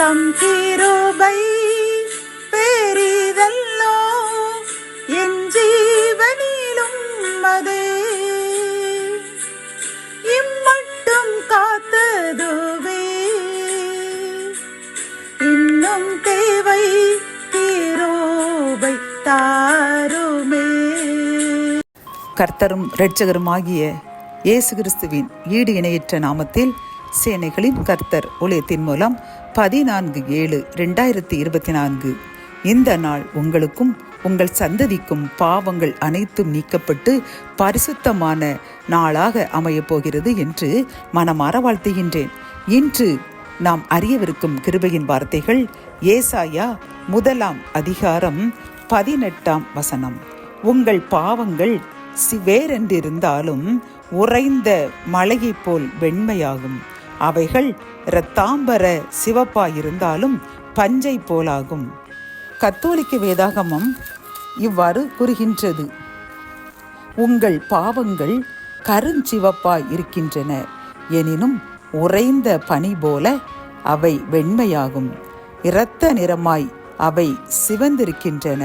தம் கிருபை பெரிதல்லோ என் ஜீவனிலும் அதே இம்மட்டும் காத்ததுவே இன்னும் தேவை கிருபை தாருமே. கர்த்தரும் இரட்சகருமாகிய இயேசு கிறிஸ்துவின் ஈடு இணையற்ற நாமத்தில் சேனைகளின் கர்த்தர் ஊழியத்தின் மூலம் 14/7/2024 இந்த நாள் உங்களுக்கும் உங்கள் சந்ததிக்கும் பாவங்கள் அனைத்தும் நீக்கப்பட்டு பரிசுத்தமான நாளாக அமையப் போகிறது என்று மனமாற வாழ்த்துகின்றேன். இன்று நாம் அறியவிருக்கும் கிருபையின் வார்த்தைகள் ஏசாயா 1:18. உங்கள் பாவங்கள் வேறென்றிருந்தாலும் உறைந்த மலையைப் போல் வெண்மையாகும். அவைகள் இரத்தாம்பர சிவப்பாயிருந்தாலும் பஞ்சை போலாகும். கத்தோலிக்க வேதாகமம் இவ்வாறு கூறுகின்றது. உங்கள் பாவங்கள் கருஞ்சிவப்பாய் இருக்கின்றன, எனினும் உறைந்த பனி போல அவை வெண்மையாகும். இரத்த நிறமாய் அவை சிவந்திருக்கின்றன,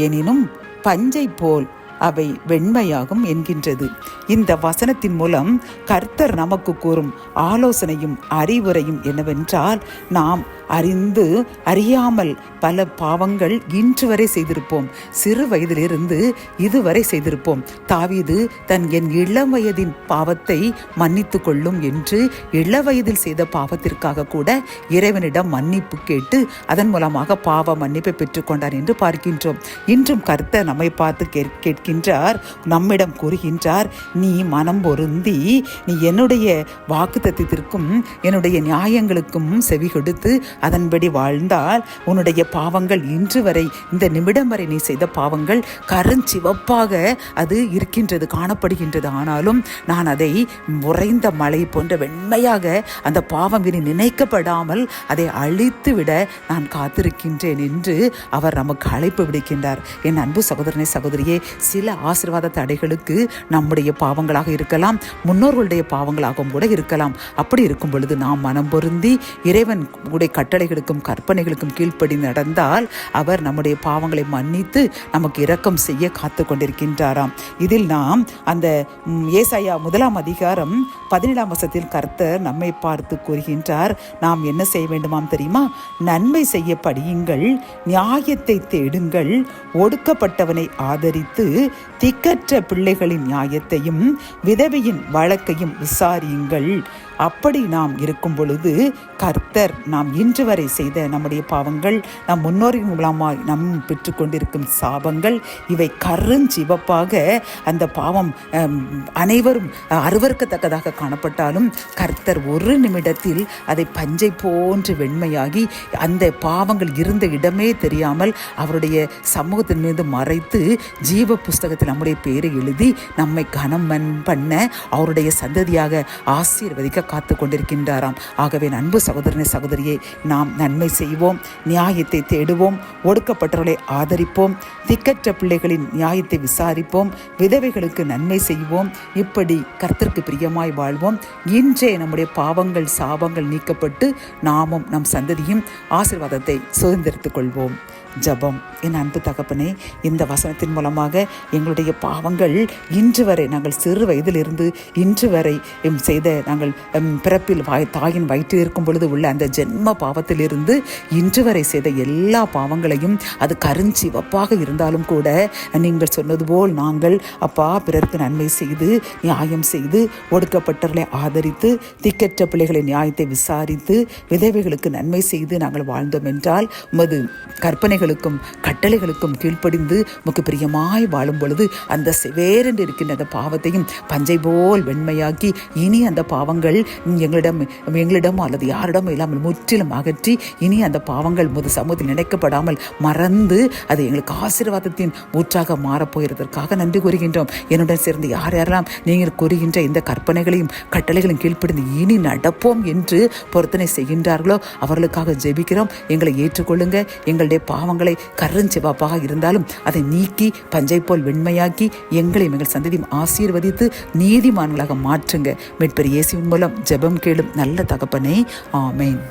எனினும் பஞ்சை போல் அவை வெண்மையாகும் என்கின்றது. இந்த வசனத்தின் மூலம் கர்த்தர் நமக்கு கூறும் ஆலோசனையும் அறிவுரையும் என்னவென்றால், நாம் அறிந்து அறியாமல் பல பாவங்கள் இன்று வரை செய்திருப்போம். சிறு வயதிலிருந்து இதுவரை செய்திருப்போம். தாவீது என் இளம் வயதின் பாவத்தை மன்னித்து கொள்ளும் என்று இளவயதில் செய்த பாவத்திற்காக கூட இறைவனிடம் மன்னிப்பு கேட்டு அதன் மூலமாக பாவ மன்னிப்பை பெற்றுக்கொண்டார் என்று பார்க்கின்றோம். இன்றும் கர்த்தர் நம்மை பார்த்து கேட்கின்றார், நம்மிடம் கூறுகின்றார், நீ மனம் பொருந்தி நீ என்னுடைய வாக்குத்தத்தத்திற்கும் என்னுடைய நியாயங்களுக்கும் செவி கொடுத்து அதன்படி வாழ்ந்தால் உன்னுடைய பாவங்கள் இன்று வரை இந்த நிமிடம் வரை நீ செய்த பாவங்கள் கருஞ்சிவப்பாக அது இருக்கின்றது, காணப்படுகின்றது. ஆனாலும் நான் அதை உறைந்த மலை போன்ற வெண்மையாக அந்த பாவம் இனி நினைக்கப்படாமல் அதை அழித்து விட நான் காத்திருக்கின்றேன் என்று அவர் நமக்கு அழைப்பு விடுக்கின்றார். என் அன்பு சகோதரனை சகோதரியே, சில ஆசீர்வாத தடைகளுக்கு நம்முடைய பாவங்களாக இருக்கலாம், முன்னோர்களுடைய பாவங்களாகவும் கூட இருக்கலாம். அப்படி இருக்கும் பொழுது நாம் மனம் பொருந்தி இறைவன் உடைய கட்டளைகளுக்கும் கற்பனைகளுக்கும் கீழ்ப்படி நடந்தால் அவர் நம்முடைய பாவங்களை மன்னித்து நமக்கு இரக்கம் செய்ய காத்து கொண்டிருக்கின்றாராம். இதில் நாம் அந்த ஏசாயா 1:17 கர்த்தர் நம்மை பார்த்து கூறுகின்றார், நாம் என்ன செய்ய வேண்டுமாம் தெரியுமா? நன்மை செய்ய படியுங்கள், நியாயத்தை தேடுங்கள், ஒடுக்கப்பட்டவனை ஆதரித்து திக்கற்ற பிள்ளைகளின் நியாயத்தையும் விதவையின் வழக்கையும் விசாரியுங்கள். அப்படி நாம் இருக்கும் பொழுது கர்த்தர் நாம் இன்று வரை செய்த நம்முடைய பாவங்கள், நம் முன்னோரின் மூலமாய் நம் பெற்றுக்கொண்டிருக்கும் சாபங்கள், இவை கருஞ்சிவப்பாக அந்த பாவம் அனைவரும் அருவருக்கத்தக்கதாக காணப்பட்டாலும் கர்த்தர் ஒரு நிமிடத்தில் அதை பஞ்சை போன்று வெண்மையாகி அந்த பாவங்கள் இருந்த இடமே தெரியாமல் அவருடைய சமூகத்தின் மீது மறைத்து ஜீவ புஸ்தகத்தில் நம்முடைய பேரை எழுதி நம்மை கனம் பண்ண அவருடைய சந்ததியாக ஆசீர்வதிக்க காத்து கொண்டிருக்கின்றாராம். ஆகவே அன்பு சகோதரனை சகோதரியே, நாம் நன்மை செய்வோம், நியாயத்தை தேடுவோம், ஒடுக்கப்பட்டவர்களை ஆதரிப்போம், திக்கற்ற பிள்ளைகளின் நியாயத்தை விசாரிப்போம், விதவைகளுக்கு நன்மை செய்வோம். இப்படி கர்த்தருக்கு பிரியமாய் வாழ்வோம். இன்றே நம்முடைய பாவங்கள் சாபங்கள் நீக்கப்பட்டு நாமும் நம் சந்ததியும் ஆசீர்வாதத்தை சுதந்திரித்துக் கொள்வோம். ஜபம். என் அன்பு தகப்பனே, இந்த வசனத்தின் மூலமாக எங்களுடைய பாவங்கள் இன்று வரை நாங்கள் சிறு வயதிலிருந்து இன்று வரை செய்த நாங்கள் பிறப்பில் தாயின் வயிற்றில் இருக்கும் பொழுது உள்ள அந்த ஜென்ம பாவத்திலிருந்து இன்று வரை செய்த எல்லா பாவங்களையும் அது கருஞ்சிவப்பாக இருந்தாலும் கூட நீங்கள் சொன்னது போல் நாங்கள் அப்பா பிறருக்கு நன்மை செய்து நியாயம் செய்து ஒடுக்கப்பட்டவர்களை ஆதரித்து திக்கற்ற பிள்ளைகளின் நியாயத்தை விசாரித்து விதவைகளுக்கு நன்மை செய்து நாங்கள் வாழ்ந்தோம் என்றால் உமது கற்பனைகளுக்கும் கட்டளைகளுக்கும் கீழ்ப்படிந்து உமக்கு பிரியமாய் வாழும் பொழுது அந்த வேறென்று இருக்கின்ற அந்த பாவத்தையும் பஞ்சை போல் வெண்மையாக்கி இனி அந்த பாவங்கள் எங்களிடம் அல்லது யாரிடம் இல்லாமல் முற்றிலும் அகற்றி இனி அந்த பாவங்கள் சமூகத்தில் நினைக்கப்படாமல் மறந்து அது எங்களுக்கு ஆசீர்வாதத்தின் ஊற்றாக மாறப்போகிறதற்காக நன்றி கூறுகின்றோம். என்னுடன் சேர்ந்து யாரெல்லாம் நீங்கள் கூறுகின்ற இந்த கற்பனைகளையும் கட்டளைகளையும் கீழ்ப்படிந்து இனி நடப்போம் என்று பொருத்தனை செய்கின்றார்களோ அவர்களுக்காக ஜெபிக்கிறோம். எங்களை ஏற்றுக்கொள்ளுங்க. எங்களுடைய பாவங்களை கருஞ்சிவப்பாக இருந்தாலும் அதை நீக்கி பஞ்சை போல் வெண்மையாக்கி எங்களையும் எங்கள் சந்ததியும் ஆசீர்வதித்து நீதிமான்களாக மாற்றுங்க. மீட்பர் இயேசுவின் மூலம் ஜெபம் கேளும் நல்ல தகப்பனே, ஆமேன்.